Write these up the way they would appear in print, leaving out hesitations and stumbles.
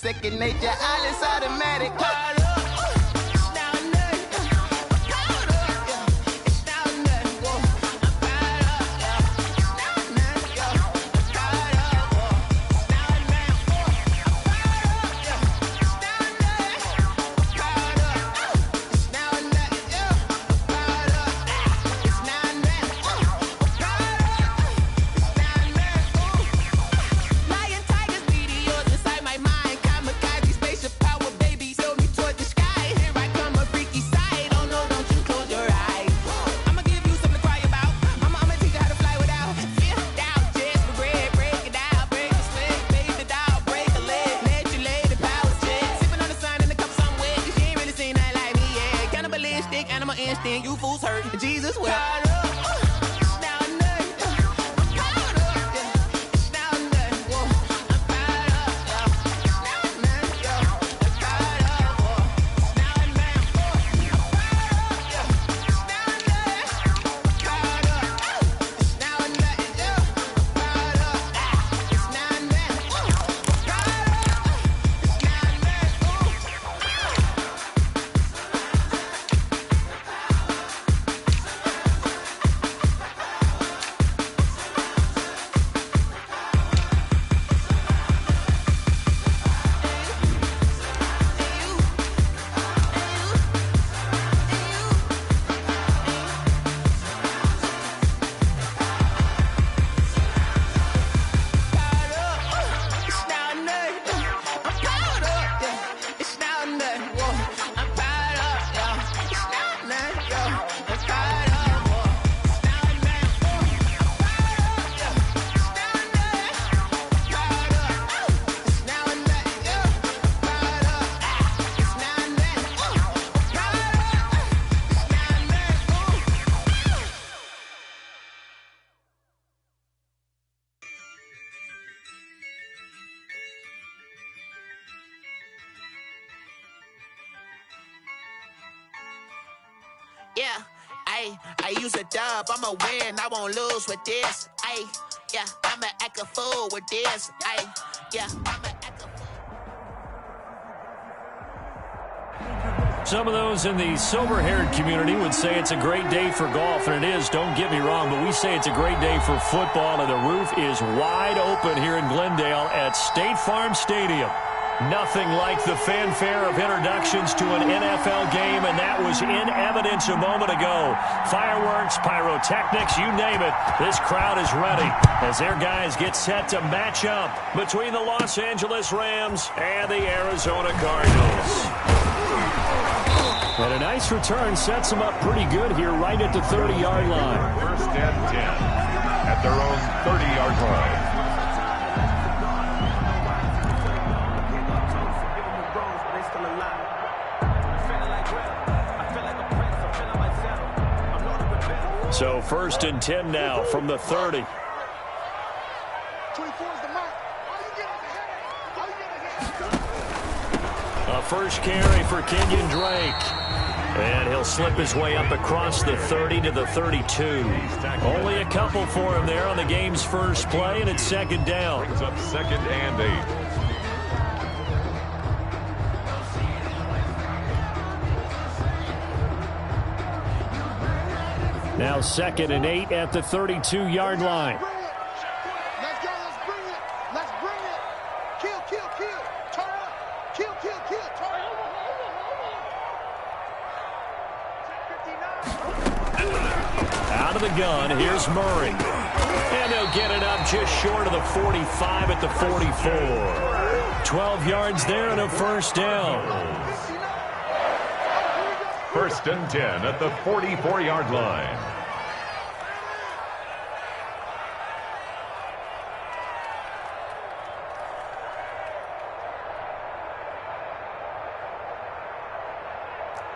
second nature. All is automatic. You fools hurt. Jesus will. Yeah, I use a dub, I'ma win, I won't lose with this. Yeah, I'ma act a fool with this. Yeah, I'ma act a fool. Some of those in the silver-haired community would say it's a great day for golf, and it is, don't get me wrong, but we say it's a great day for football, and the roof is wide open here in Glendale at State Farm Stadium. Nothing like the fanfare of introductions to an NFL game, and that was in evidence a moment ago. Fireworks, pyrotechnics, you name it. This crowd is ready as their guys get set to match up between the Los Angeles Rams and the Arizona Cardinals. And a nice return sets them up pretty good here right at the 30-yard line. First and 10 at their own 30-yard line. So first and 10 now from the 30. A first carry for Kenyon Drake. And he'll slip his way up across the 30 to the 32. Only a couple for him there on the game's first play, and it's second down. Brings up second and 8. Now second and 8 at the 32-yard line. Let's go, let's bring it. Let's bring it. Kill, kill, kill. Turn up. Kill, kill, kill. Turn up. Out of the gun, here's Murray. And he'll get it up just short of the 45 at the 44. 12 yards there and a first down. First and 10 at the 44-yard line.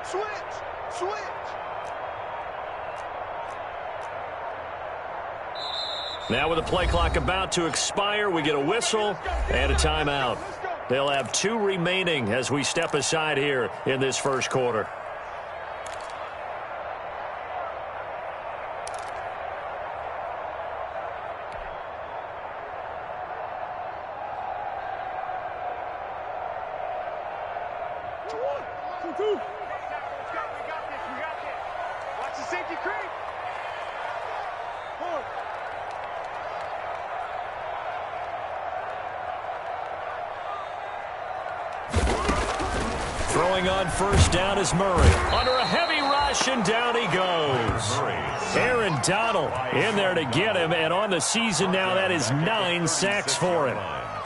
Switch. Now with the play clock about to expire, we get a whistle and a timeout. They'll have 2 remaining as we step aside here in this first quarter. Watch the safety creep. Forward. Throwing on first down is Murray. Under a heavy rush, and down he goes. Aaron Donald in there to get him, and on the season now, that is 9 sacks for him.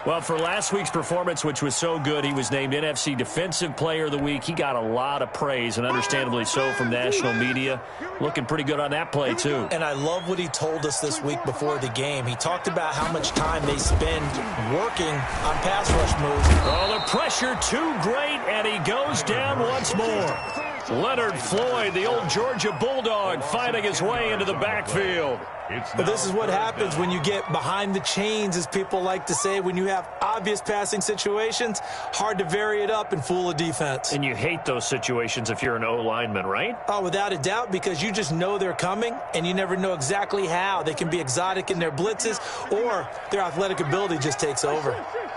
Well, for last week's performance, which was so good, he was named NFC Defensive Player of the Week. He got a lot of praise, and understandably so, from national media. Looking pretty good on that play, too. And I love what he told us this week before the game. He talked about how much time they spend working on pass rush moves. Oh, the pressure too great, and he goes down once more. Leonard Floyd, the old Georgia Bulldog, fighting his way into the backfield. But this is what happens when you get behind the chains, as people like to say. When you have obvious passing situations, hard to vary it up and fool a defense. And you hate those situations if you're an O-lineman, right? Oh, without a doubt, because you just know they're coming, and you never know exactly how. They can be exotic in their blitzes, or their athletic ability just takes over.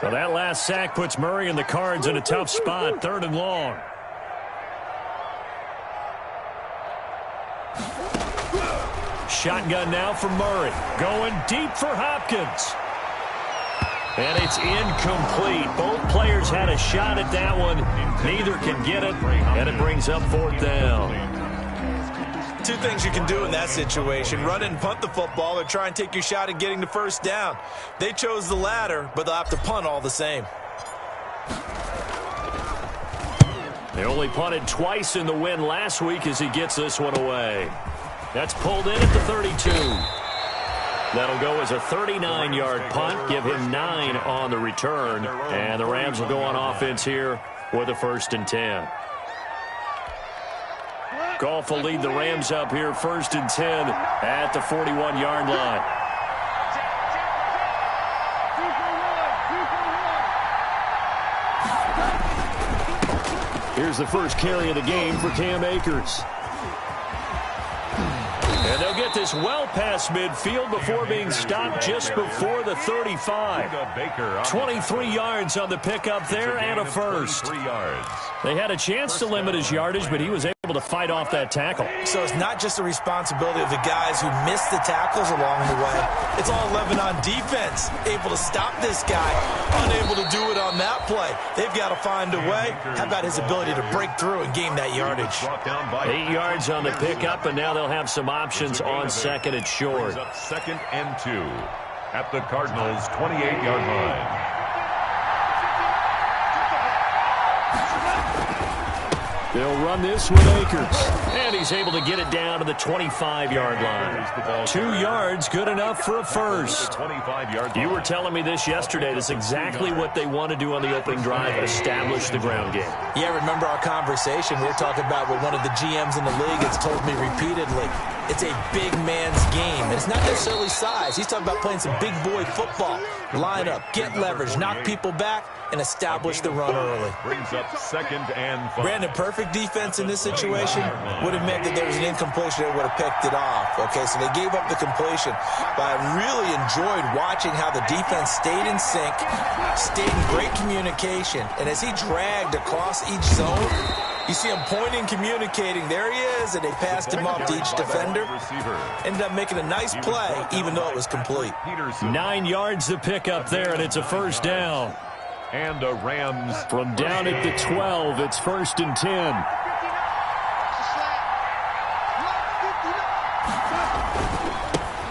Well, that last sack puts Murray and the Cards in a tough spot, 3rd and long. Shotgun now for Murray. Going deep for Hopkins. And it's incomplete. Both players had a shot at that one. Neither can get it, and it brings up 4th down. Two things you can do in that situation: run and punt the football, or try and take your shot at getting the first down. They chose the latter, but they'll have to punt all the same. They only punted twice in the win last week as he gets this one away. That's pulled in at the 32. That'll go as a 39-yard punt, give him 9 on the return, and the Rams will go on offense here with a 1st and 10. Goff will lead the Rams up here, 1st and 10 at the 41-yard line. Here's the first carry of the game for Cam Akers. And they'll get this well past midfield before being stopped just before the 35. 23 yards on the pickup there and a first. They had a chance to limit his yardage, but he was able to fight off that tackle. So it's not just the responsibility of the guys who missed the tackles along the way. It's all 11 on defense. Able to stop this guy, unable to do it on that play. They've got to find a way. How about his ability to break through and gain that yardage? 8 yards on the pickup, and now they'll have some options on 2nd and short. 2nd and 2 at the Cardinals' 28-yard line. They'll run this with Akers. And he's able to get it down to the 25-yard line. 2 yards, good enough for a first. You were telling me this yesterday. That's exactly what they want to do on the opening drive, establish the ground game. Yeah, remember our conversation? We were talking about what one of the GMs in the league has told me repeatedly. It's a big man's game, and it's not necessarily size. He's talking about playing some big boy football. Line up, get leverage, knock people back, and establish the run early. Brings up 2nd and 5. Brandon, perfect defense in this situation would have meant that there was an incompletion that would have picked it off. Okay, so they gave up the completion, but I really enjoyed watching how the defense stayed in sync, stayed in great communication, and as he dragged across each zone, you see him pointing, communicating. There he is, and they passed him off to each defender. Ended up making a nice play, even though it was complete. 9 yards to pick up there, and it's a first down. And a Rams from down at the 12. It's 1st and 10.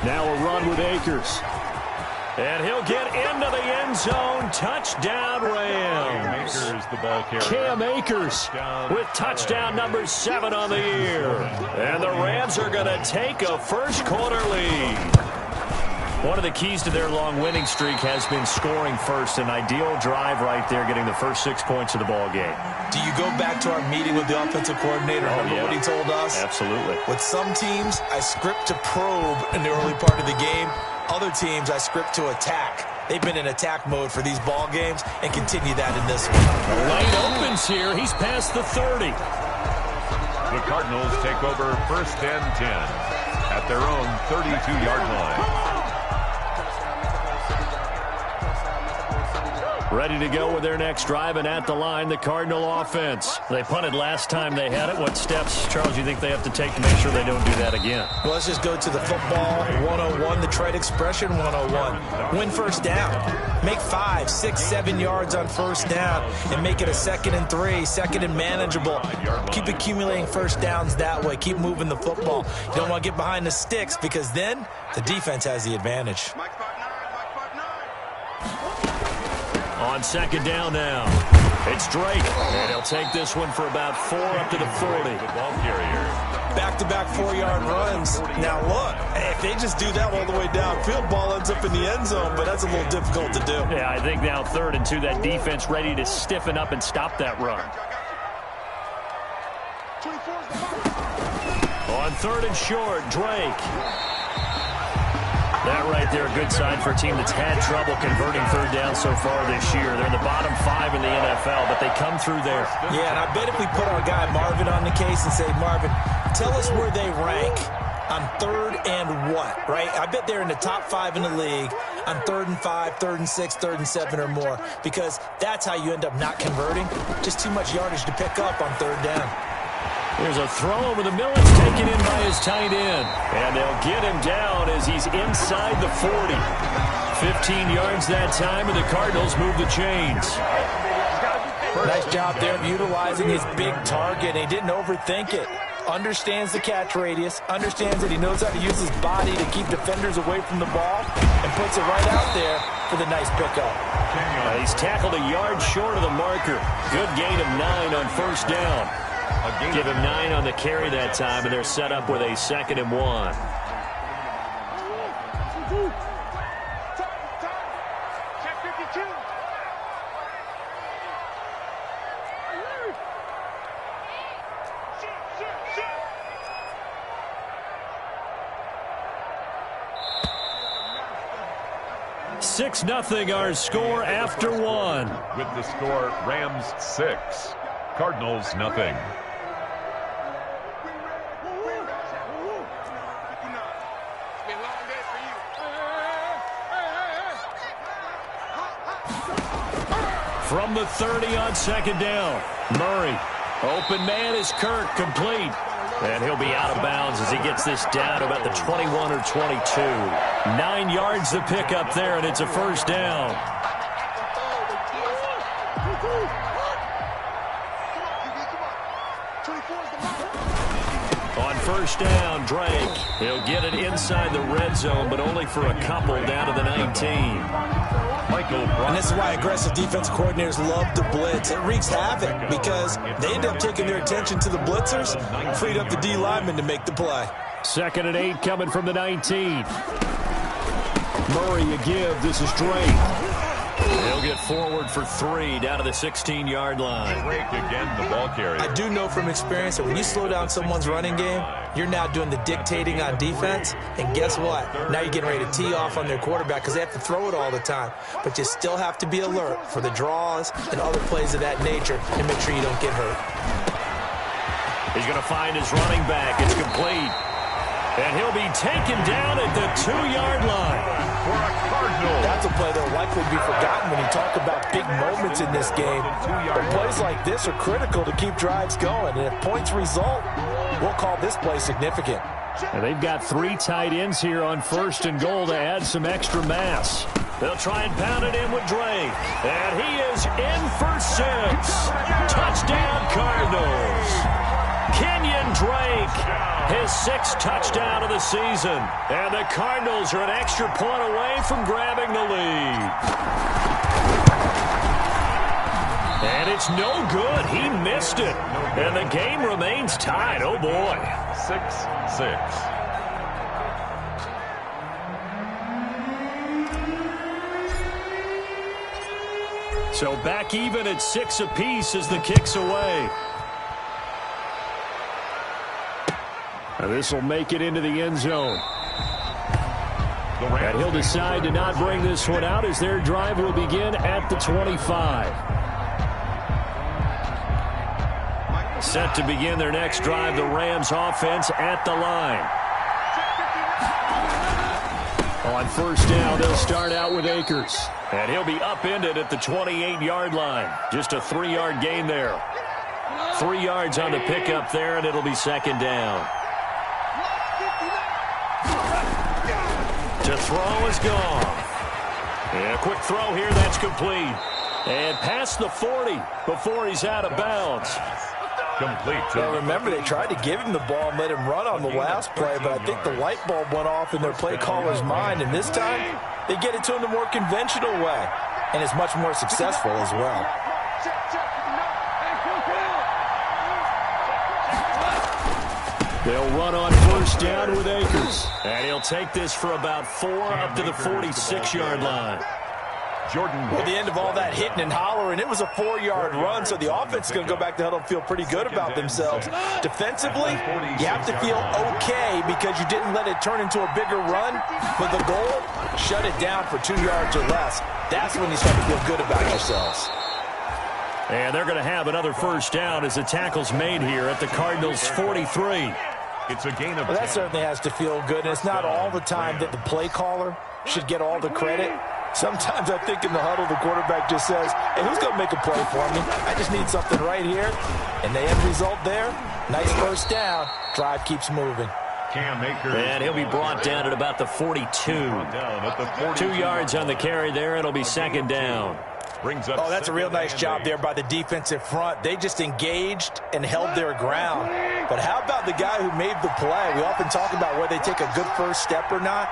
Now a run with Akers. And he'll get into the end zone. Touchdown, Rams. Cam Akers with touchdown number 7 on the year. And the Rams are going to take a first quarter lead. One of the keys to their long winning streak has been scoring first. An ideal drive right there, getting the first 6 points of the ball game. Do you go back to our meeting with the offensive coordinator? Remember what he told us? Absolutely. With some teams, I script to probe in the early part of the game. Other teams, I script to attack. They've been in attack mode for these ball games and continue that in this one. The lane opens here. He's past the 30. The Cardinals take over 1st and 10 at their own 32-yard line. Ready to go with their next drive, and at the line, the Cardinal offense. They punted last time they had it. What steps, Charles, do you think they have to take to make sure they don't do that again? Well, let's just go to the football 101, the trade expression 101. Win first down. Make 5, 6, 7 yards on first down and make it a 2nd and 3, 2nd and manageable. Keep accumulating first downs that way. Keep moving the football. You don't want to get behind the sticks because then the defense has the advantage. On 2nd down now, it's Drake, and he'll take this one for about 4 up to the 40. The ball carrier. Back-to-back 4-yard runs. Now, look, if they just do that all the way downfield, ball ends up in the end zone, but that's a little difficult to do. Yeah, I think now 3rd and 2, that defense ready to stiffen up and stop that run. On 3rd and short, Drake. That right there, a good sign for a team that's had trouble converting 3rd down so far this year. They're in the bottom 5 in the NFL, but they come through there. Yeah, and I bet if we put our guy Marvin on the case and say, Marvin, tell us where they rank on 3rd and what, right? I bet they're in the top 5 in the league on 3rd and 5, 3rd and 6, 3rd and 7 or more, because that's how you end up not converting. Just too much yardage to pick up on 3rd down. There's a throw over the middle. It's taken in by his tight end. And they'll get him down as he's inside the 40. 15 yards that time, and the Cardinals move the chains. Nice job there of utilizing his big target. He didn't overthink it. Understands the catch radius. Understands that he knows how to use his body to keep defenders away from the ball. And puts it right out there for the nice pickup. He's tackled a yard short of the marker. Good gain of 9 on first down. Give him 9 on the carry that time, and they're set up with a 2nd and 1. Six 0 our score after 1. With the score, Rams 6, Cardinals nothing. From the 30 on 2nd down, Murray. Open man is Kirk, complete. And he'll be out of bounds as he gets this down to about the 21 or 22. 9 yards to pick up there, and it's a first down. On first down, Drake. He'll get it inside the red zone, but only for a couple down to the 19. And this is why aggressive defense coordinators love to blitz. It wreaks havoc because they end up taking their attention to the blitzers, freed up the D lineman to make the play. 2nd and 8 coming from the 19. Murray a give. This is Drake. He'll get forward for 3 down to the 16-yard line. Drake again, the ball carrier. I do know from experience that when you slow down someone's running game, you're now doing the dictating on defense. And guess what? Now you're getting ready to tee off on their quarterback because they have to throw it all the time. But you still have to be alert for the draws and other plays of that nature and make sure you don't get hurt. He's going to find his running back. It's complete. And he'll be taken down at the 2-yard line. For a Cardinal. That's a play that will likely be forgotten when you talk about big moments in this game. But plays like this are critical to keep drives going. And if points result, we'll call this play significant. And they've got 3 tight ends here on 1st and goal to add some extra mass. They'll try and pound it in with Drake. And he is in for 6. Touchdown, Cardinals. Kenyon Drake, his 6th touchdown of the season. And the Cardinals are an extra point away from grabbing the lead. And it's no good. He missed it. And the game remains tied. Oh, boy. 6-6. So back even at 6 apiece as the kick's away. And this will make it into the end zone. And he'll decide to not bring this one out as their drive will begin at the 25. Set to begin their next drive, the Rams offense at the line. On first down, they'll start out with Akers. And he'll be upended at the 28-yard line. Just a 3-yard gain there. 3 yards on the pickup there, and it'll be second down. To throw is gone. And a quick throw here, that's complete. And past the 40 before he's out of bounds. Complete. Well, remember, they tried to give him the ball and let him run on the last play, but I think the light bulb went off in their play caller's mind, and this time they get it to him the more conventional way, and it's much more successful as well. They'll run on first down with Akers. And he'll take this for about 4 up to the 46-yard line. Jordan. At the end of all that hitting and hollering, it was a 4-yard run, so the offense is going to go back to the huddle and feel pretty good about themselves. Defensively, you have to feel okay because you didn't let it turn into a bigger run, but the goal, shut it down for 2 yards or less. That's when you start to feel good about yourselves. And they're going to have another first down as the tackle's made here at the Cardinals' 43. It's a gain of 10. Well, that certainly has to feel good, and it's not all the time that the play caller should get all the credit. Sometimes I think in the huddle, the quarterback just says, hey, who's going to make a play for me? I just need something right here. And the end result there, nice first down. Drive keeps moving. And he'll be brought down at about the 42. 2 yards on the carry there. It'll be second down. Oh, that's a real nice job there by the defensive front. They just engaged and held their ground. But how about the guy who made the play? We often talk about whether they take a good first step or not.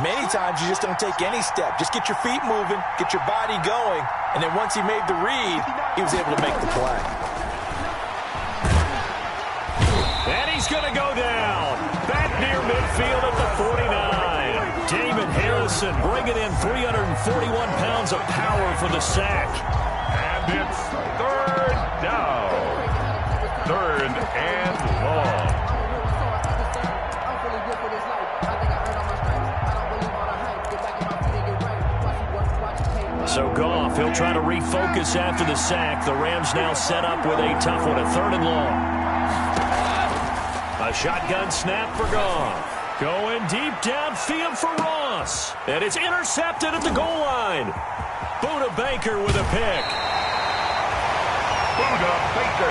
Many times you just don't take any step. Just get your feet moving, get your body going, and then once he made the read, he was able to make the play. And he's going to go down. Back near midfield at the 49. Damon Harrison bringing in 341 pounds of power for the sack. And it's third down. Third and long. So Goff, he'll try to refocus after the sack. The Rams now set up with a tough one, a 3rd and long. A shotgun snap for Goff. Going deep downfield for Ross. And it's intercepted at the goal line. Buda Baker with a pick.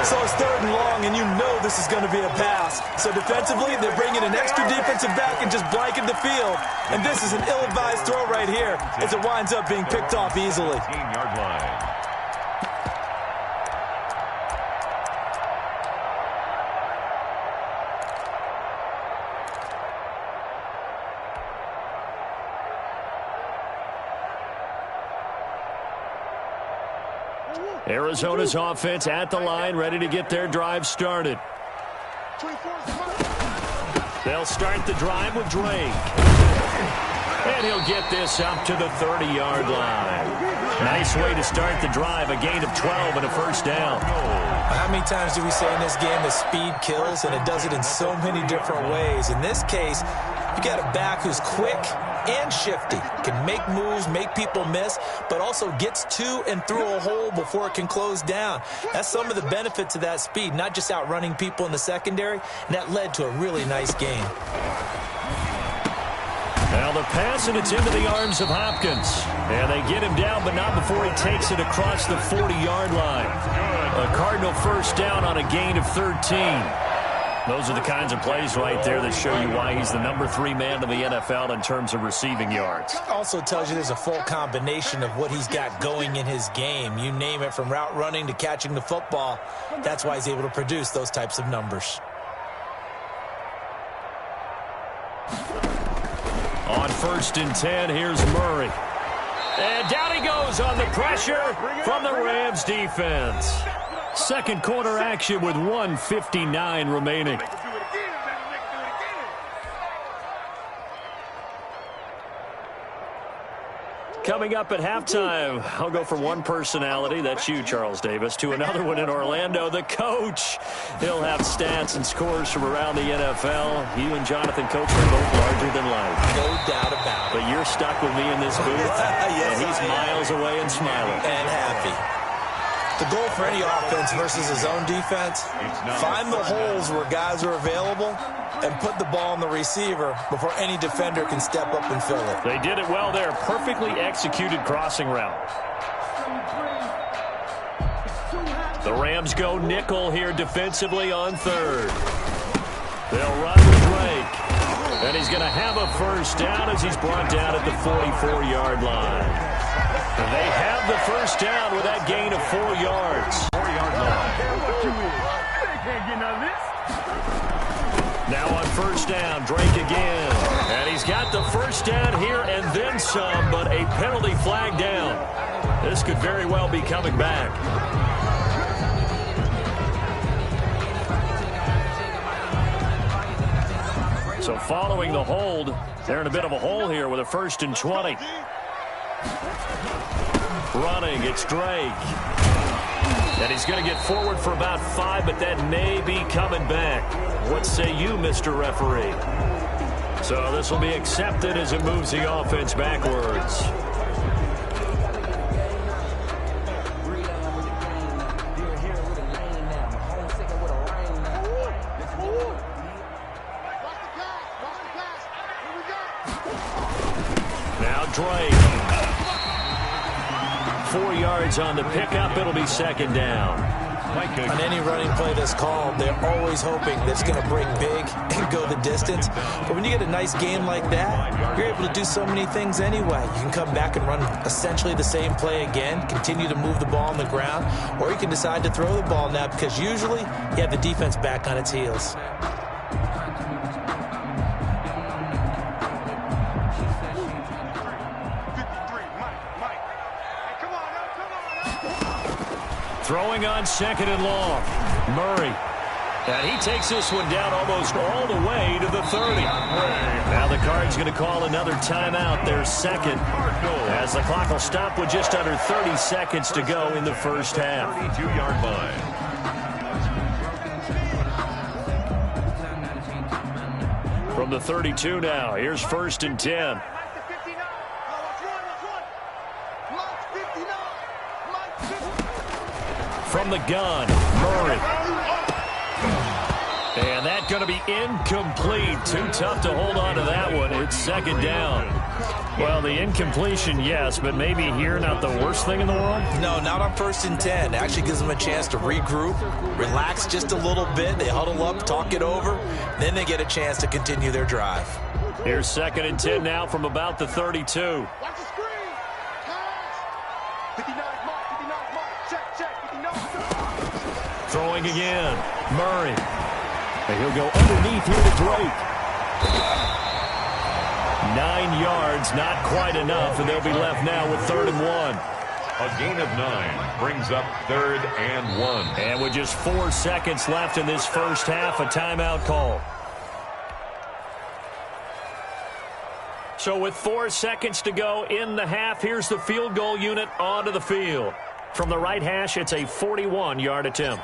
So it's 3rd and long, and you know this is going to be a pass. So defensively, they're bringing an extra defensive back and just blanket the field. And this is an ill-advised throw right here as it winds up being picked off easily. 15-yard line. Arizona's offense at the line, ready to get their drive started. They'll start the drive with Drake. And he'll get this up to the 30-yard line. Nice way to start the drive, a gain of 12 and a first down. How many times do we say in this game that speed kills, and it does it in so many different ways? In this case, you got a back who's quick and shifty, can make moves, make people miss, but also gets to and through a hole before it can close down. That's some of the benefits of that speed, not just outrunning people in the secondary, and that led to a really nice game. Now the pass, and it's into the arms of Hopkins. And they get him down, but not before he takes it across the 40-yard line. A Cardinal first down on a gain of 13. Those are the kinds of plays right there that show you why he's the number 3 man in the NFL in terms of receiving yards. Also tells you there's a full combination of what he's got going in his game. You name it, from route running to catching the football. That's why he's able to produce those types of numbers. On 1st and 10, here's Murray. And down he goes on the pressure from the Rams defense. Second quarter action with 1:59 remaining. Coming up at halftime, I'll go from one personality, that's you, Charles Davis, to another one in Orlando, the coach. He'll have stats and scores from around the NFL. You and Jonathan Coach are both larger than life. No doubt about it. But you're stuck with me in this booth, Yes, and he's miles away and smiling. And happy. The goal for any offense versus his own defense, find the holes where guys are available and put the ball on the receiver before any defender can step up and fill it. They did it well there. Perfectly executed crossing route. The Rams go nickel here defensively on third. They'll run to Drake. And he's going to have a first down as he's brought down at the 44-yard line. And they have the first down with that gain of 4 yards. 4-yard line. Now on first down, Drake again. And he's got the first down here and then some, but a penalty flag down. This could very well be coming back. So following the hold, they're in a bit of a hole here with a 1st and 20. Running, it's Drake. And he's going to get forward for about 5, but that may be coming back. What say you, Mr. Referee? So this will be accepted as it moves the offense backwards. Now Drake. 4 yards on the pickup. It'll be 2nd down. On any running play that's called, they're always hoping that it's going to break big and go the distance. But when you get a nice game like that, you're able to do so many things anyway. You can come back and run essentially the same play again, continue to move the ball on the ground, or you can decide to throw the ball now because usually you have the defense back on its heels. Throwing on 2nd and long. Murray. And he takes this one down almost all the way to the 30. Now the Cards going to call another timeout, their 2nd, as the clock will stop with just under 30 seconds to go in the first half. 32-yard line. From the 32 now, here's 1st and 10. From the gun, Murray. And that's going to be incomplete. Too tough to hold on to that one. It's 2nd down. Well, the incompletion, yes, but maybe here not the worst thing in the world? No, not on 1st and 10. It actually gives them a chance to regroup, relax just a little bit. They huddle up, talk it over. Then they get a chance to continue their drive. Here's 2nd and 10 now from about the 32. Watch the screen. Pass. 59 mark, 59 mark. Check, 59. Throwing again. Murray. And he'll go underneath here to Drake. 9 yards, not quite enough, and they'll be left now with 3rd and 1. A gain of 9 brings up 3rd and 1. And with just 4 seconds left in this first half, a timeout call. So with 4 seconds to go in the half, here's the field goal unit onto the field. From the right hash, it's a 41-yard attempt.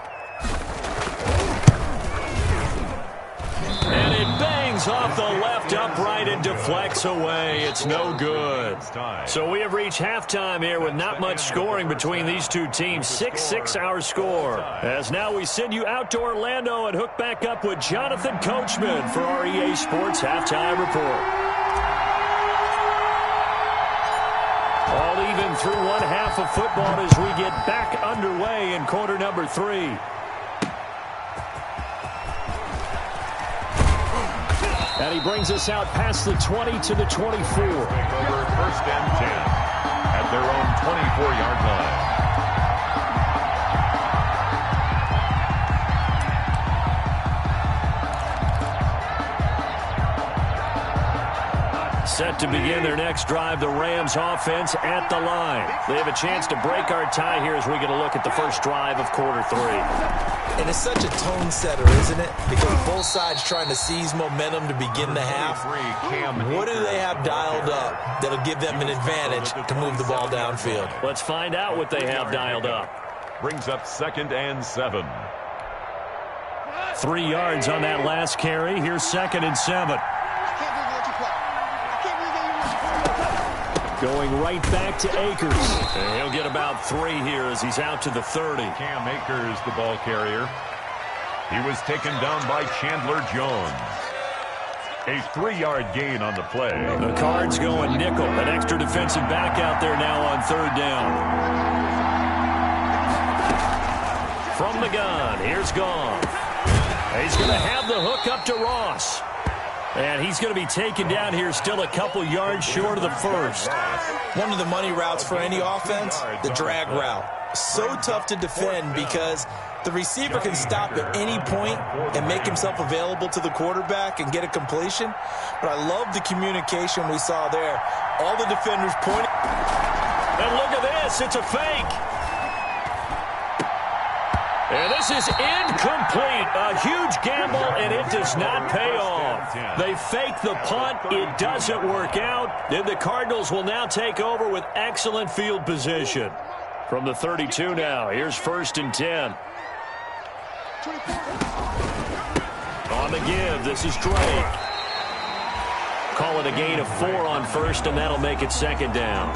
And it bangs off the left upright and deflects away. It's no good. So we have reached halftime here with not much scoring between these two teams. 6-6 our score. As now we send you out to Orlando and hook back up with Jonathan Coachman for our EA Sports Halftime Report. All even through one half of football as we get back underway in quarter number 3. And he brings us out past the 20 to the 24. Take over 1st and 10 at their own 24-yard line. Set to begin their next drive, the Rams offense at the line. They have a chance to break our tie here as we get a look at the first drive of quarter 3. And it's such a tone setter, isn't it? Because both sides trying to seize momentum to begin the half. What do they have dialed up that'll give them an advantage to move the ball downfield? Let's find out what they have dialed up. Brings up 2nd and 7. 3 yards on that last carry. Here's 2nd and 7. Going right back to Akers. And he'll get about 3 here as he's out to the 30. Cam Akers, the ball carrier. He was taken down by Chandler Jones. A 3-yard gain on the play. The Cards going nickel. An extra defensive back out there now on 3rd down. From the gun, here's Goff. He's going to have the hook up to Ross. And he's going to be taken down here still a couple yards short of the first. One of the money routes for any offense, the drag route. So tough to defend because the receiver can stop at any point and make himself available to the quarterback and get a completion. But I love the communication we saw there. All the defenders pointing. And look at this. It's a fake. And this is incomplete. A huge gamble, and it does not pay off. They fake the punt. It doesn't work out. Then the Cardinals will now take over with excellent field position. From the 32 now, here's 1st and 10. On the give, this is Drake. Call it a gain of 4 on 1st, and that'll make it 2nd down.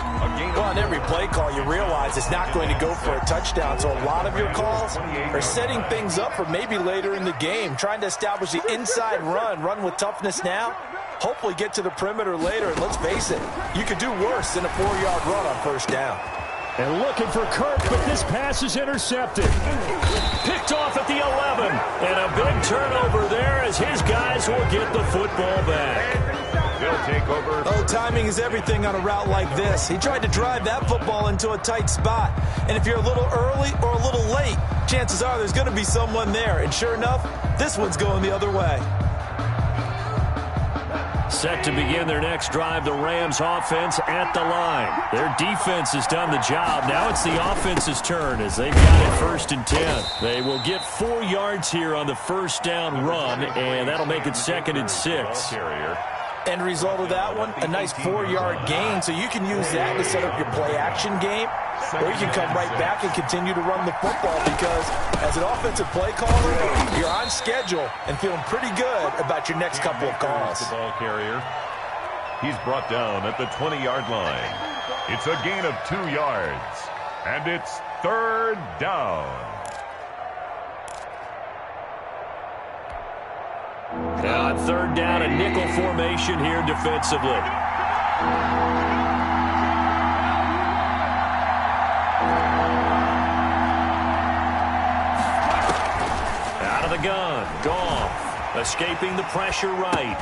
Well, on every play call, you realize it's not going to go for a touchdown. So a lot of your calls are setting things up for maybe later in the game, trying to establish the inside run with toughness now, hopefully get to the perimeter later. And let's face it, you could do worse than a 4-yard run on 1st down. And looking for Kirk, but this pass is intercepted. Picked off at the 11. And a big turnover there as his guys will get the football back. They'll take over. Oh, timing is everything on a route like this. He tried to drive that football into a tight spot. And if you're a little early or a little late, chances are there's going to be someone there. And sure enough, this one's going the other way. Set to begin their next drive, the Rams offense at the line. Their defense has done the job. Now it's the offense's turn as they've got it 1st and 10. They will get 4 yards here on the 1st down run, and that'll make it 2nd and 6. End result of that one, a nice 4-yard gain, so you can use that to set up your play-action game, or you can come right back and continue to run the football because as an offensive play caller, you're on schedule and feeling pretty good about your next couple of calls. The ball carrier. He's brought down at the 20-yard line. It's a gain of 2 yards, and it's 3rd down. Now on 3rd down, a nickel formation here defensively. Out of the gun, Goff, escaping the pressure right.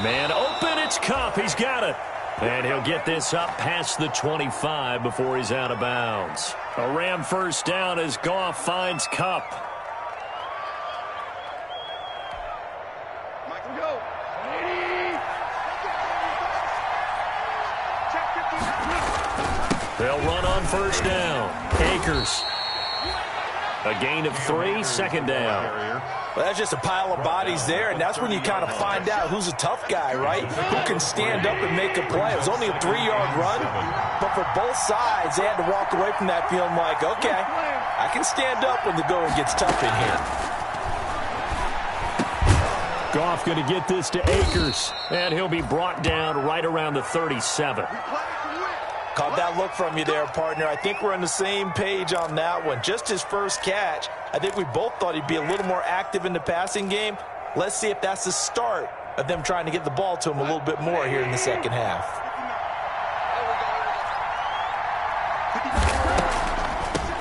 Man open, it's Kupp, he's got it. And he'll get this up past the 25 before he's out of bounds. A Ram 1st down as Goff finds Kupp. They'll run on 1st down. Akers. A gain of 3, 2nd down. Well, that's just a pile of bodies there, and that's when you kind of find out who's a tough guy, right? Who can stand up and make a play. It was only a 3-yard run, but for both sides, they had to walk away from that feeling like, okay, I can stand up when the going gets tough in here. Goff going to get this to Akers, and he'll be brought down right around the 37. Caught that look from you there, partner. I think we're on the same page on that one. Just his first catch. I think we both thought he'd be a little more active in the passing game. Let's see if that's the start of them trying to get the ball to him a little bit more here in the 2nd half.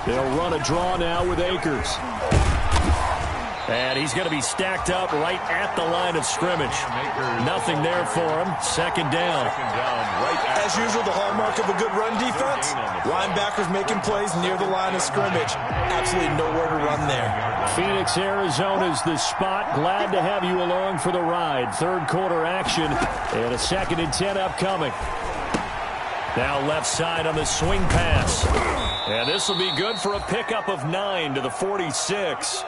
They'll run a draw now with Akers. And he's going to be stacked up right at the line of scrimmage. Nothing there for him. 2nd down. As usual, the hallmark of a good run defense, linebackers making plays near the line of scrimmage. Absolutely nowhere to run there. Phoenix, Arizona's the spot. Glad to have you along for the ride. 3rd quarter action and a 2nd and 10 upcoming. Now left side on the swing pass. And this will be good for a pickup of 9 to the 46.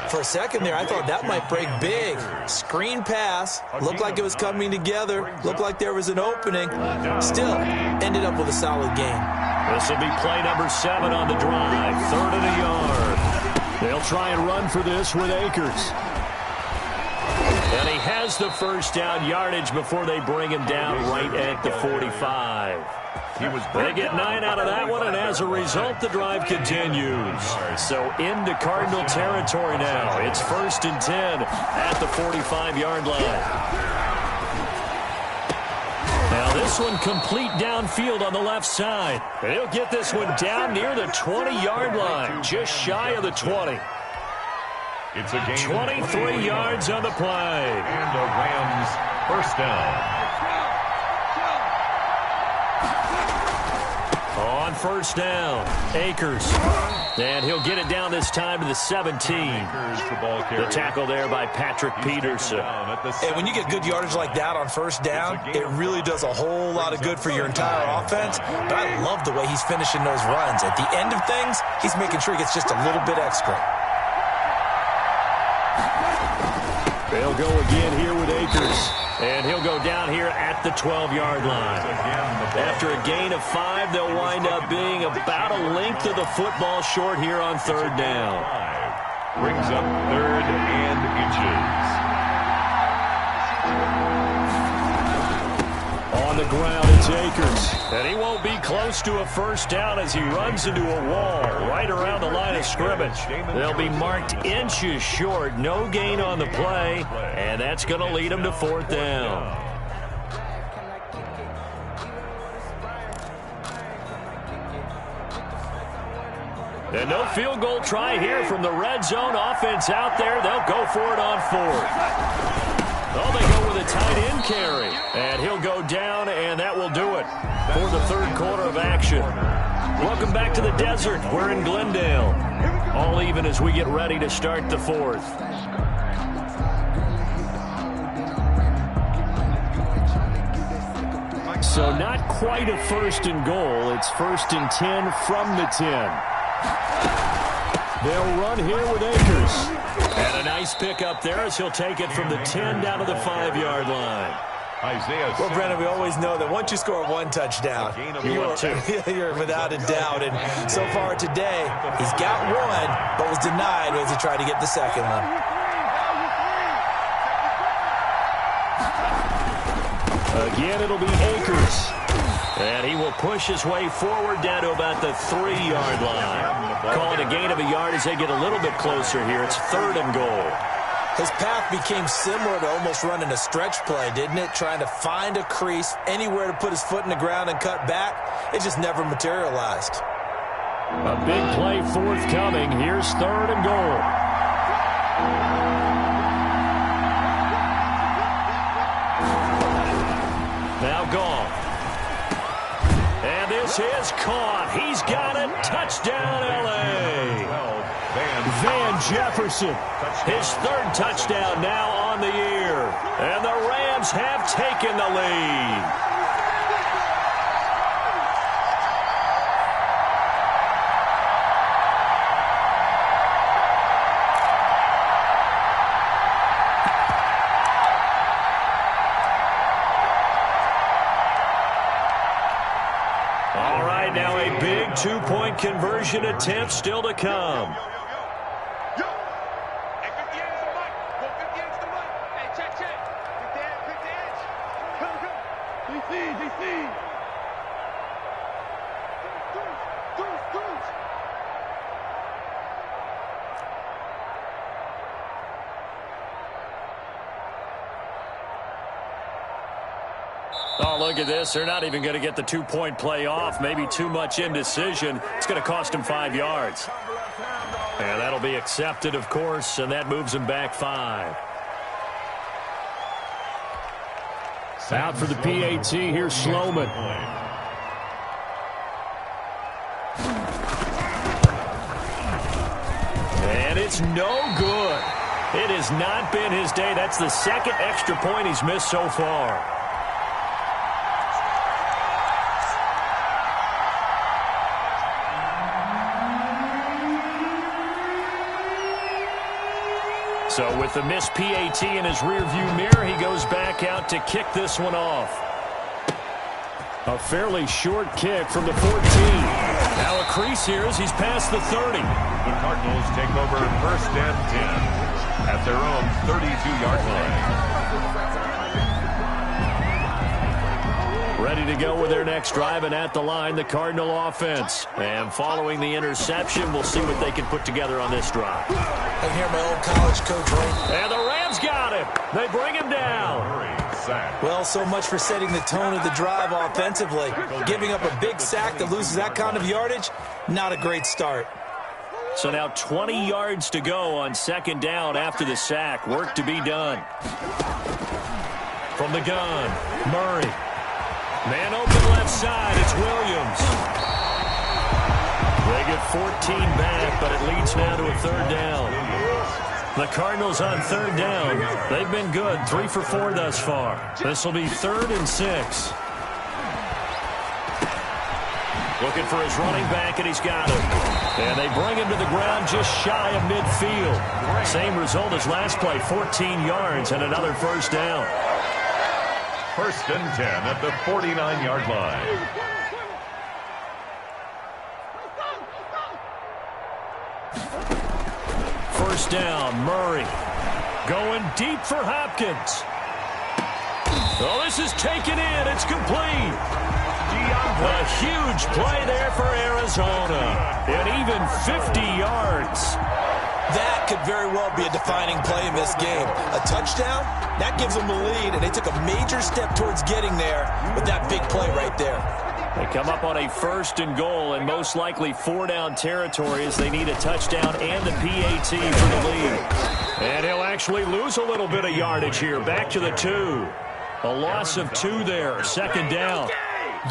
For a second there, I thought that might break big. Screen pass. Looked like it was coming together. Looked like there was an opening. Still, ended up with a solid game. This will be play number 7 on the drive. 3rd and a yard. They'll try and run for this with Akers. And he has the 1st down yardage before they bring him down right at the 45. They get 9 out of that one, and as a result, the drive continues. So into Cardinal territory now. It's 1st and 10 at the 45-yard line. Now this one complete downfield on the left side. And he'll get this one down near the 20-yard line, just shy of the 20. It's a gain 23 yards on the play. And the Rams first down. On first down, Akers. And he'll get it down this time to the 17. The tackle there by Patrick Peterson. And when you get good yardage like that on first down, it really does a whole lot of good for your entire offense. But I love the way he's finishing those runs. At the end of things, he's making sure he gets just a little bit extra. They'll go again here with Akers. And he'll go down here at the 12-yard line. After a gain of 5, they'll wind up being about a length of the football short here on 3rd down. Brings up 3rd and inches. On the ground, it's Akers. And he won't be close to a first down as he runs into a wall right around the line of scrimmage. They'll be marked inches short. No gain on the play. And that's going to lead them to 4th down. And no field goal try here from the red zone. Offense out there. They'll go for it on 4th. Oh, they go with a tight end carry. And he'll go down, and that will do it for the 3rd quarter of action. Welcome back to the desert. We're in Glendale. All even as we get ready to start the 4th. So not quite a 1st and goal. It's 1st and 10 from the 10. They'll run here with Akers. And a nice pick up there as he'll take it from the 10 down to the 5-yard line. Well, Brennan, we always know that once you score 1 touchdown, you're without a doubt. And so far today, he's got 1, but was denied as he tried to get the 2nd one. Again, it'll be Akers. And he will push his way forward down to about the 3-yard line. Call it a gain of a yard as they get a little bit closer here. It's 3rd and goal. His path became similar to almost running a stretch play, didn't it? Trying to find a crease, anywhere to put his foot in the ground and cut back. It just never materialized. A big play forthcoming. Here's 3rd and goal. Now gone. And this is caught. He's got it. Touchdown, L.A. Van Jefferson. His 3rd touchdown now on the year. And the Rams have taken the lead. All right, now a big 2-point conversion attempt still to come. Oh, look at this. They're not even going to get the 2-point play off. Maybe too much indecision. It's going to cost them 5 yards. And that'll be accepted, of course, and that moves them back 5. Out for the PAT, here's Sloman. And it's no good. It has not been his day. That's the 2nd extra point he's missed so far. So with the missed PAT in his rearview mirror, he goes back out to kick this one off. A fairly short kick from the 14. Now a crease here as he's past the 30. The Cardinals take over 1st and 10 at their own 32-yard line. Ready to go with their next drive, and at the line, the Cardinal offense. And following the interception, we'll see what they can put together on this drive. I hear my old college coach, Ray. And the Rams got him. They bring him down. Well, so much for setting the tone of the drive offensively. Giving up a big sack that loses that kind of yardage, not a great start. So now 20 yards to go on second down after the sack. Work to be done. From the gun, Murray. Man open left side, it's Williams. They get 14 back, but it leads now to a third down. The Cardinals on third down. They've been good, 3 for 4 thus far. This will be 3rd and 6. Looking for his running back, and he's got him. And they bring him to the ground just shy of midfield. Same result as last play, 14 yards and another first down. 1st and 10 at the 49-yard line. First down, Murray. Going deep for Hopkins. Oh, this is taken in. It's complete. A huge play there for Arizona. And even 50 yards. That could very well be a defining play in this game. A touchdown, that gives them the lead, and they took a major step towards getting there with that big play right there. They come up on a 1st and goal, and most likely 4-down territory as they need a touchdown and the PAT for the lead. And he'll actually lose a little bit of yardage here. Back to the 2. A loss of 2 there, 2nd down.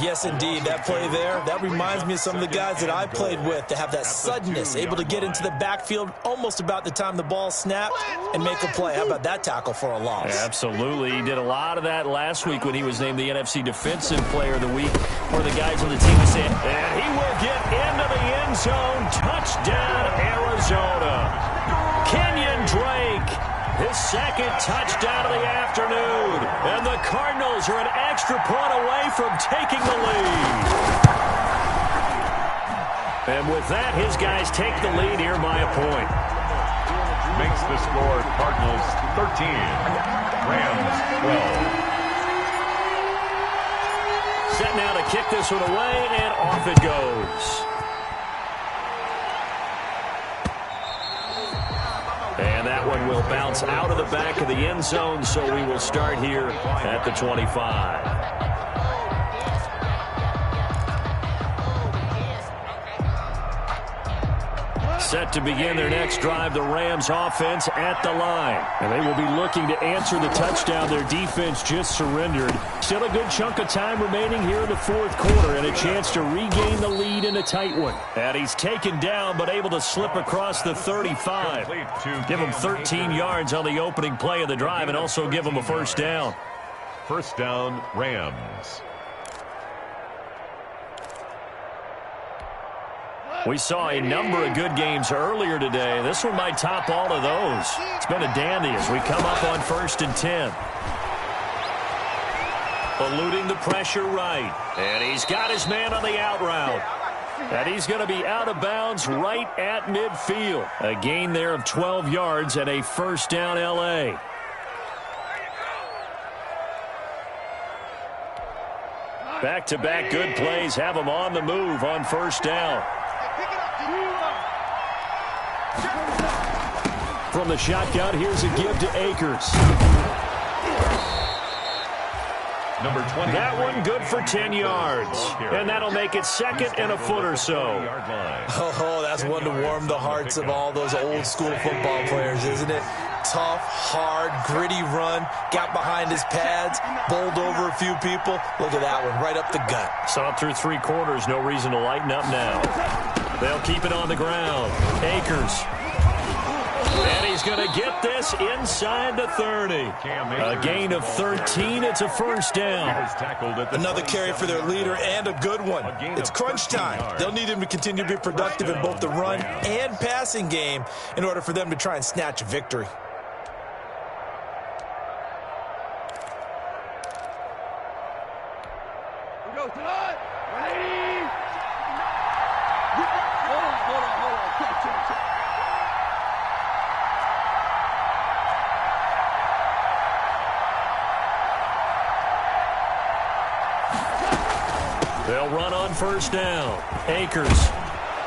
Yes, indeed. That play there, that reminds me of some of the guys that I played with to have that suddenness, able to get into the backfield almost about the time the ball snapped and make a play. How about that tackle for a loss? Absolutely. He did a lot of that last week when he was named the NFC Defensive Player of the Week, where the guys on the team would say, and he will get into the end zone. Touchdown, Arizona. Kenyon Drake. His 2nd touchdown of the afternoon. And the Cardinals are an extra point away from taking the lead. And with that, his guys take the lead here by a point. Makes the score Cardinals 13, Rams 12. Set now to kick this one away, and off it goes. And that one will bounce out of the back of the end zone, so we will start here at the 25. Set to begin their next drive, the Rams offense at the line. And they will be looking to answer the touchdown their defense just surrendered. Still a good chunk of time remaining here in the 4th quarter and a chance to regain the lead in a tight one. And he's taken down but able to slip across the 35. Give him 13 yards on the opening play of the drive and also give him a first down. First down, Rams. We saw a number of good games earlier today. This one might top all of those. It's been a dandy as we come up on 1st and 10. Eluding the pressure right. And he's got his man on the out route. And he's going to be out of bounds right at midfield. A gain there of 12 yards and a first down L.A. Back-to-back good plays have him on the move on first down. From the shotgun, here's a give to Akers. Number 20. That one good for 10 yards. And that'll make it 2nd and a foot or so. Oh, that's one to warm the hearts of all those old school football players, isn't it? Tough, hard, gritty run. Got behind his pads, bowled over a few people. Look at that one, right up the gut. Saw it through 3 quarters. No reason to lighten up now. They'll keep it on the ground. Akers. And he's going to get this inside the 30. A gain of 13. It's a first down. Another carry for their leader and a good one. It's crunch time. They'll need him to continue to be productive in both the run and passing game in order for them to try and snatch a victory. They'll run on first down. Akers.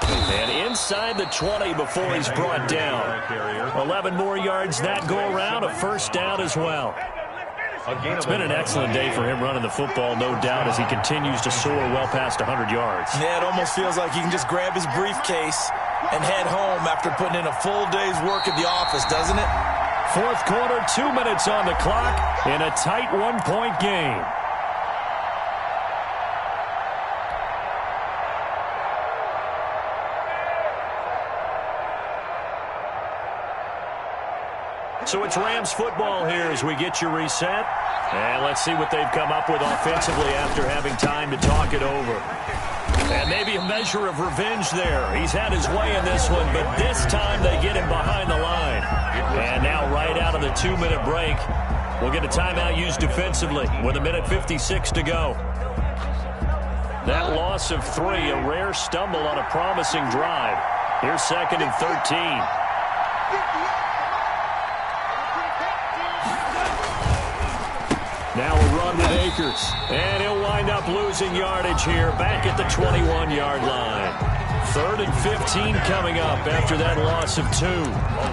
And inside the 20 before he's brought down. 11 more yards that go around, a first down as well. It's been an excellent day for him running the football, no doubt, as he continues to soar well past 100 yards. Yeah, it almost feels like he can just grab his briefcase and head home after putting in a full day's work at the office, doesn't it? Fourth quarter, 2 minutes on the clock in a tight one-point game. So it's Rams football here as we get you reset. And let's see what they've come up with offensively after having time to talk it over. And maybe a measure of revenge there. He's had his way in this one, but this time they get him behind the line. And now right out of the 2-minute break, we'll get a timeout used defensively with 1:56 to go. That loss of 3, a rare stumble on a promising drive. Here's 2nd and 13. Now a run with Akers. And he'll wind up losing yardage here back at the 21-yard line. 3rd and 15 coming up after that loss of 2. A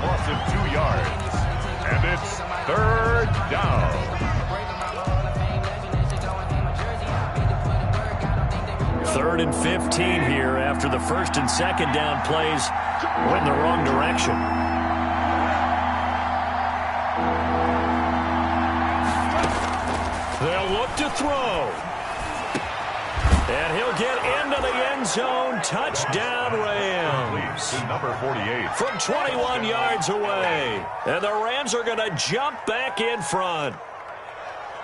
loss of 2 yards. And it's 3rd down. Third and 15 here after the 1st and 2nd down plays went in the wrong direction. They'll look to throw. And he'll get into the end zone. Touchdown, Rams. Number 48. From 21 yards away. And the Rams are going to jump back in front.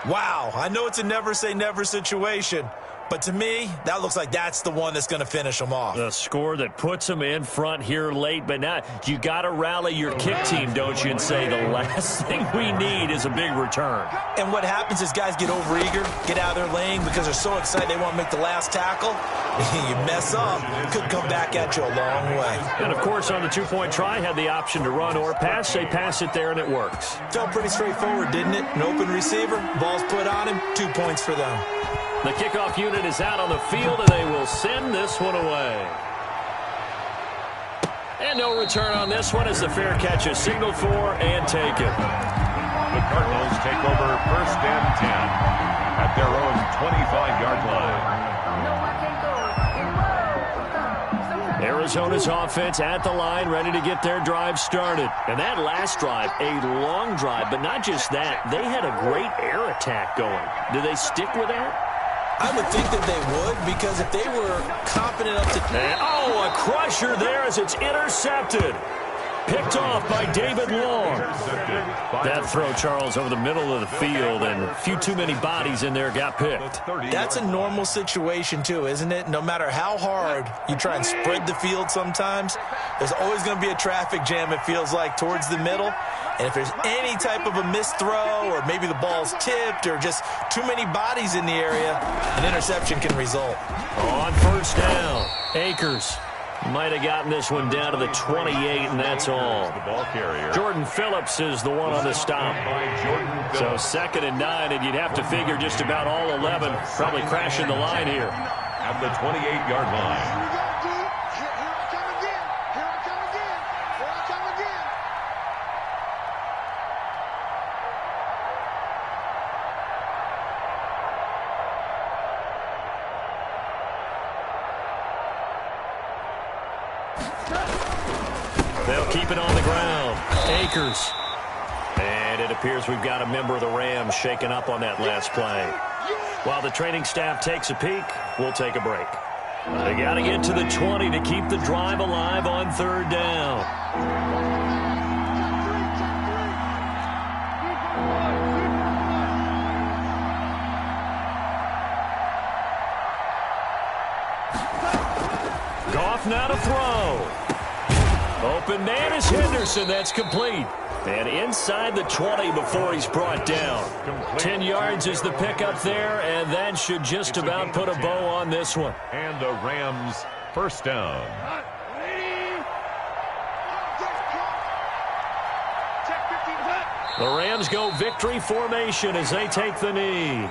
Wow, I know it's a never-say-never situation, but to me, that looks like that's the one that's going to finish them off. The score that puts them in front here late, but now you got to rally your kick team, don't you, and say the last thing we need is a big return. And what happens is guys get overeager, get out of their lane because they're so excited they want to make the last tackle. You mess up, it could come back at you a long way. And, of course, on the 2-point try, had the option to run or pass. They pass it there, and it works. Felt pretty straightforward, didn't it? An open receiver, ball's put on him, 2 points for them. The kickoff unit is out on the field, and they will send this one away. And no return on this one as the fair catch is signaled for and taken. The Cardinals take over 1st and 10 at their own 25-yard line. Arizona's offense at the line, ready to get their drive started. And that last drive, a long drive, but not just that. They had a great air attack going. Do they stick with that? I would think that they would, because if they were confident enough to... And, oh, a crusher there as it's intercepted. Picked off by David Long. That throw, Charles, over the middle of the field, and a few too many bodies in there got picked. That's a normal situation, too, isn't it? No matter how hard you try and spread the field sometimes, there's always going to be a traffic jam, it feels like, towards the middle. And if there's any type of a missed throw, or maybe the ball's tipped, or just too many bodies in the area, an interception can result. On first down, Akers might have gotten this one down to the 28, and that's all. Jordan Phillips is the one on the stop. So 2nd and 9, and you'd have to figure just about all 11 probably crashing the line here. At the 28-yard line. They'll keep it on the ground. Akers. And it appears we've got a member of the Rams shaken up on that last play. While the training staff takes a peek, we'll take a break. They got to get to the 20 to keep the drive alive on 3rd down. Goff now to throw. Open man is Henderson. That's complete. And inside the 20 before he's brought down. 10 yards is the pickup there, and that should just about put a bow on this one. And the Rams first down. The Rams go victory formation as they take the knee.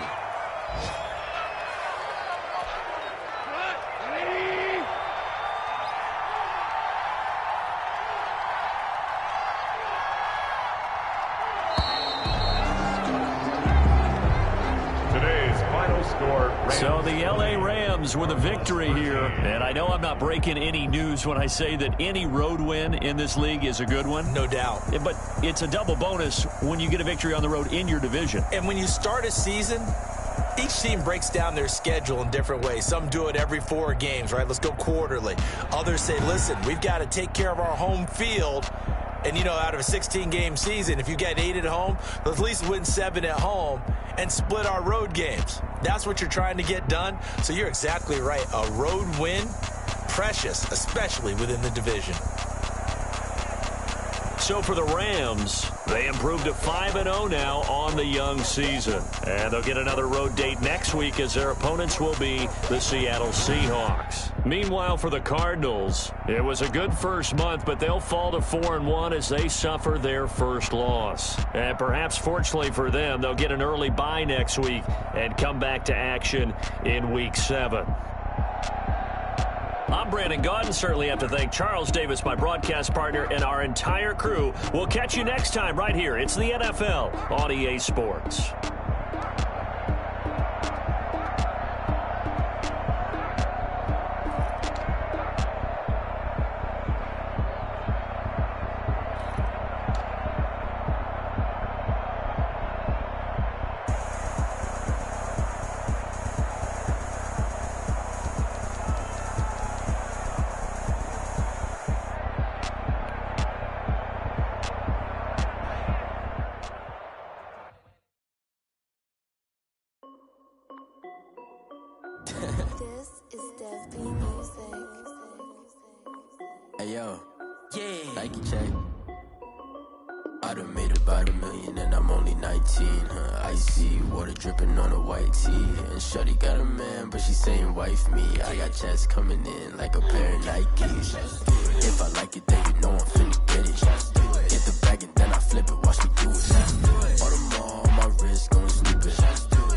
So the L.A. Rams with a victory here. And I know I'm not breaking any news when I say that any road win in this league is a good one. No doubt. But it's a double bonus when you get a victory on the road in your division. And when you start a season, each team breaks down their schedule in different ways. Some do it every 4 games, right? Let's go quarterly. Others say, listen, we've got to take care of our home field. And, you know, out of a 16-game season, if you get 8 at home, let's at least win 7 at home and split our road games. That's what you're trying to get done. So you're exactly right. A road win, precious, especially within the division. So for the Rams, they improved to 5-0 now on the young season. And they'll get another road date next week as their opponents will be the Seattle Seahawks. Meanwhile, for the Cardinals, it was a good first month, but they'll fall to 4-1 as they suffer their first loss. And perhaps fortunately for them, they'll get an early bye next week and come back to action in Week 7. I'm Brandon Gaudin. Certainly have to thank Charles Davis, my broadcast partner, and our entire crew. We'll catch you next time right here. It's the NFL on EA Sports. This is Dev Music. Hey yo, yeah. Nike check. I done made about $1 million and I'm only 19. Icy water dripping on a white tee. And shorty got a man, but she saying wife me. I got chats coming in like a pair of Nikes. If I like it, then you know I'm finna get it. Get the bag and then I flip it. Watch me do it. All my wrist going stupid.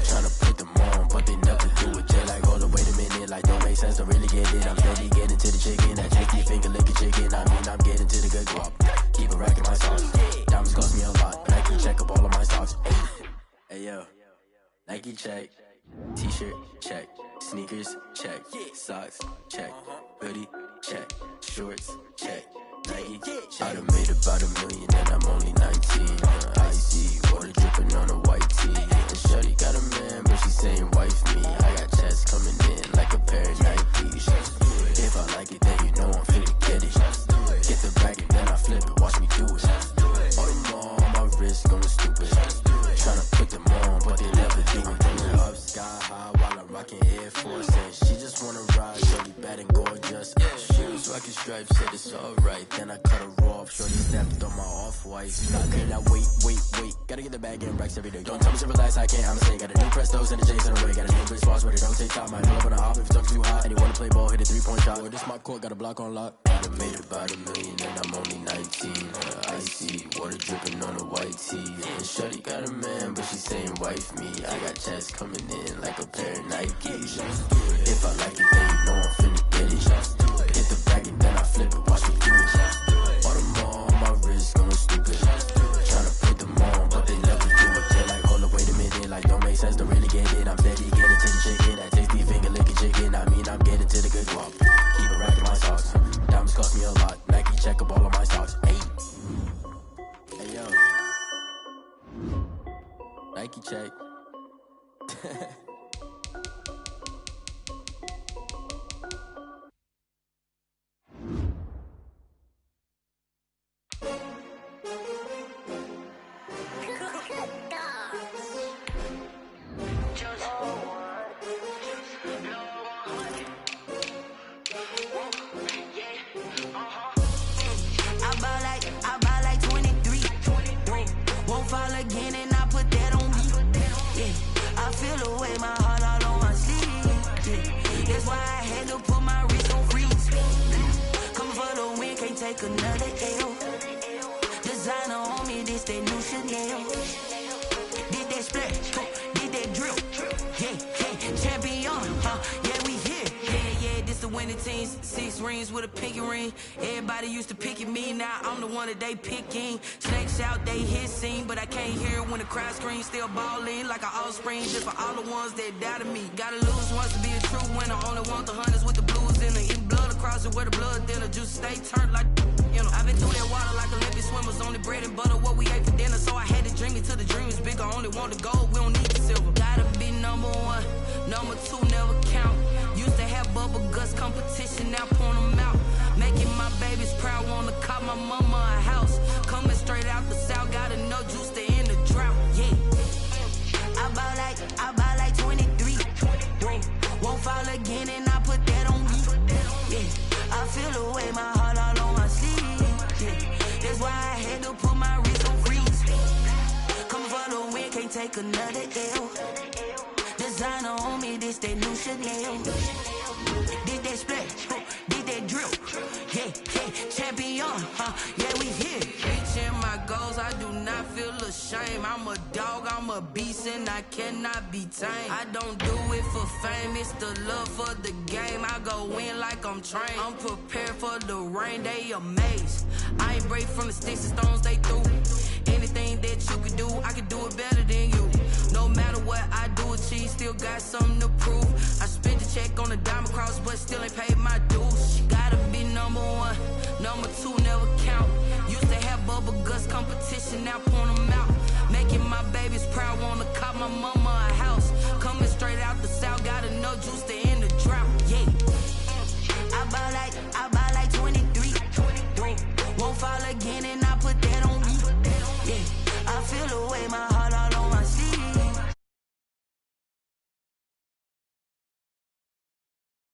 Tryna put them on, but they never do it. Jay like, hold up, wait a minute. Like, don't make sense, don't really get it. I'm steady getting to the chicken. That tasty finger licking chicken. I mean, I'm getting to the good guap. Keep it racking my sauce. Diamonds cost me a lot. Nike check up all of my stocks. Hey yo, Nike check. T-shirt check. Sneakers check. Socks check. Hoodie check. Shorts check. Nike check. I done made about $1 million and I'm only 19. Icy water dripping on a white tee. And shorty got a man, but she saying wife me. I got chats coming in like a pair of Nikes. If I like it, then you know I'm finna get it. Get the bag and then I flip it. Watch me do it. All my wrist going stupid. Tryna put them on, but they never do it. Coming up sky high while I'm rocking Air Force. And she just wanna ride, shorty bad and gorgeous. Shoes rocking stripes, said it's alright. Then I cut her off, shorty snapped on my off-white. Okay, now wait. Gotta get the bag and racks every day. Don't tell me to relax, I can't, I'ma say. Got a new Prestos and a J's in the way. Got a new bitch watch, but it don't take time. I pull up on a hop if it's talking too hot. And you wanna play ball, hit a 3-point shot. With this mob court, got a block on lock. I done made about $1 million and I'm only 19. Icy water dripping on a white tee. And shorty got a man, but she saying wife me. I got chats coming in like a pair of Nikes. If I like it, then you know I'm finna get it. Hit the bag and then I flip it. Watch me do it. All my wrist going stupid. Tryna put them on, but they never do it. They're like, hold up, wait a minute. Like, don't make sense, don't really get it. I'm steady getting to the chicken. That tasty finger licking chicken. I mean, I'm getting to the good guap. Keep it racking my socks. Diamonds cost me a lot. Nike check up all of my stocks. Hey yo, Nike check. I buy like 23. Won't fall again and I put that on me. Yeah, I feel the way my heart all on my sleeve. Yeah, that's why I had to put my wrist on freeze. Come for the win, can't take another L. Designer on me, this that new Chanel. Did that splash, did that drill. Yeah, champion, yeah, we here. Yeah, this the win. many teams, 6 rings with a pinky ring. Everybody used to pick at me, now I'm the one that they picking. Snakes out, they hissing, but I can't hear when the crowd screams. Still balling like an offspring, just for all the ones that doubted me. Gotta lose once to be a true winner. Only want the hunters with the blues in it. Eating blood across it where the blood thinner. Juice stay turned like, you know. I've been through that water like Olympic swimmers. Only bread and butter, what we ate for dinner. So I had to dream it till the dream is bigger. Only want the gold, we don't need the silver. Gotta be number 1, number 2 never count. Used to have bubble guts competition, now point them out. Making my babies proud, wanna call my mama a house. Coming straight out the south, gotta know Juice to end the drought, yeah. I buy like 23. Won't fall again and I put that on me, yeah. I feel the way, my heart all on my sleeve, yeah. That's why I had to put my wrist on freeze. Coming for the win, can't take another L. Designer on me, this that new Chanel. Did that split, did that drill, yeah, champion, yeah, we here. Reaching my goals, I do not feel ashamed. I'm a dog, I'm a beast, and I cannot be tamed. I don't do it for fame, it's the love for the game. I go in like I'm trained. I'm prepared for the rain, they amazed. I ain't brave from the sticks and stones they threw. Anything that you can do, I can do it better than you. No matter what I do, achieve, still got something to prove. I spent the check on the diamond cross, but still ain't paid my dues. Gotta be number 1, number 2 never count. Used to have bubble guts competition, now point them out. Making my babies proud, wanna call my mama a house. Coming straight out the south, gotta know Juice to